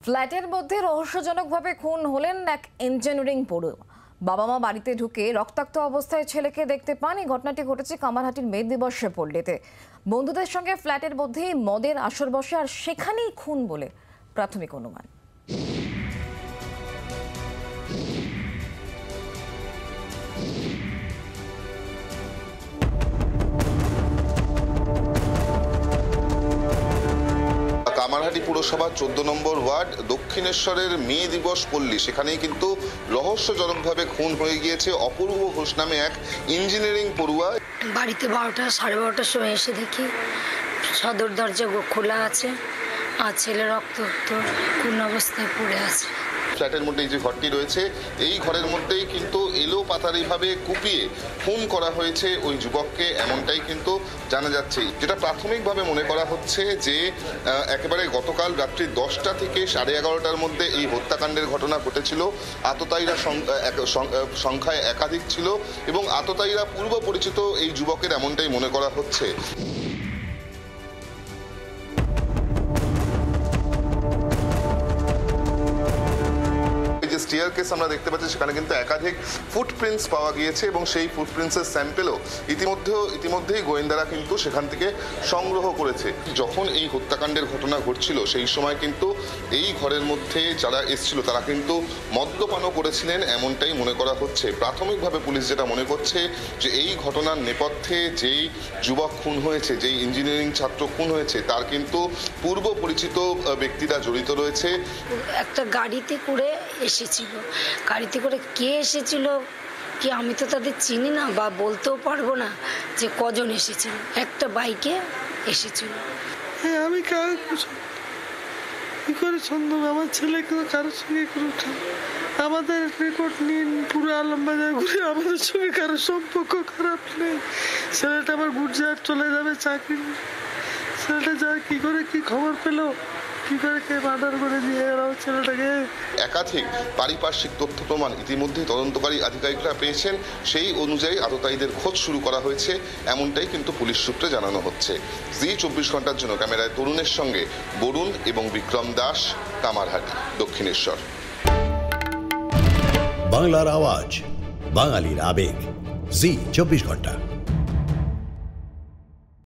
ফ্ল্যাটের মধ্যে রহস্যজনকভাবে খুন হলেন এক ইঞ্জিনিয়ারিং পড়ুয়া। বাবা মা বাড়িতে ঢুকে রক্তাক্ত অবস্থায় ছেলেকে দেখতে পান। এই ঘটনাটি ঘটেছে কামারহাটির মে দিবসে পল্লীতে। বন্ধুদের সঙ্গে ফ্ল্যাটের মধ্যেই মদের আসর বসে, আর সেখানেই খুন বলে প্রাথমিক অনুমান। কামারহাটি পুরসভা 14 নম্বর ওয়ার্ড দক্ষিণেশ্বরের মে দিবস পল্লী, সেখানেই কিন্তু রহস্যজনকভাবে খুন হয়ে গিয়েছে অপূর্ব ঘোষ নামে এক ইঞ্জিনিয়ারিং পড়ুয়া। বাড়িতে 12টা সাড়ে 12টার সময় এসে দেখি সদর দরজা খোলা আছে আর ছেলে রক্তাক্ত কোন অবস্থায় পড়ে আছে। ফ্ল্যাটের মধ্যে যে ঘরটি রয়েছে এই ঘরের মধ্যেই কিন্তু এলো পাতারিভাবে কুপিয়ে খুন করা হয়েছে ওই যুবককে, এমনটাই কিন্তু জানা যাচ্ছে। যেটা প্রাথমিকভাবে মনে করা হচ্ছে যে একেবারে গতকাল রাত্রি 10টা থেকে 11:30টার মধ্যে এই হত্যাকাণ্ডের ঘটনা ঘটেছিল। আততায়ীরা সংখ্যায় একাধিক ছিল এবং আততায়ীরা পূর্ব পরিচিত এই যুবকের, এমনটাই মনে করা হচ্ছে। স্টিয়ারকেস আমরা দেখতে পাচ্ছি, সেখানে কিন্তু একাধিক ফুটপ্রিন্টস পাওয়া গিয়েছে এবং সেই ফুটপ্রিন্টসের স্যাম্পেলও ইতিমধ্যেই গোয়েন্দারা কিন্তু সেখান থেকে সংগ্রহ করেছে। যখন এই হত্যাকাণ্ডের ঘটনা ঘটছিল সেই সময় কিন্তু এই ঘরের মধ্যে যারা এসেছিল তারা কিন্তু মদ্যপানও করেছিলেন, এমনটাই মনে করা হচ্ছে। প্রাথমিকভাবে পুলিশ যেটা মনে করছে যে এই ঘটনার নেপথ্যে যেই যুবক খুন হয়েছে, যেই ইঞ্জিনিয়ারিং ছাত্র খুন হয়েছে, তার কিন্তু পূর্ব পরিচিত ব্যক্তিরা জড়িত রয়েছে। একটা গাড়িতে করে এসেছিল, গাড়িতে করে কে এসেছিল কি আমি তো তাদের চিনি না বা বলতেও পারবো না যে কজন এসেছিল। একটা বাইকে এসেছিল। হ্যাঁ, আমি কি করে সন্দেহ আমার ছেলেকে কারোর সঙ্গে আমাদের রেকর্ড নিন, পুরো আলমবাজার ঘুরে আমাদের সঙ্গে কারোর সম্পর্ক খারাপ নেই। ছেলেটা আমার গুজরাট চলে যাবে চাকরি, ছেলেটা যায় কি করে, কি খবর পেলো, কি করে কে মার্ডার করে দিয়ে গেল ছেলেটাকে। একাধিক পারিপার্শ্বিক তথ্য প্রমাণ ইতিমধ্যেই তদন্তকারী আধিকারিকরা পেয়েছেন, সেই অনুযায়ী আততায়ীদের খোঁজ শুরু করা হয়েছে, এমনটাই কিন্তু পুলিশ সূত্রে জানানো হচ্ছে। জি 24 ঘন্টার জন্য ক্যামেরায় তরুণের সঙ্গে বরুণ এবং বিক্রম দাস, কামারহাটি, দক্ষিণেশ্বর। বাংলার আওয়াজ, বাঙালির আবেগ, জি 24 ঘন্টা।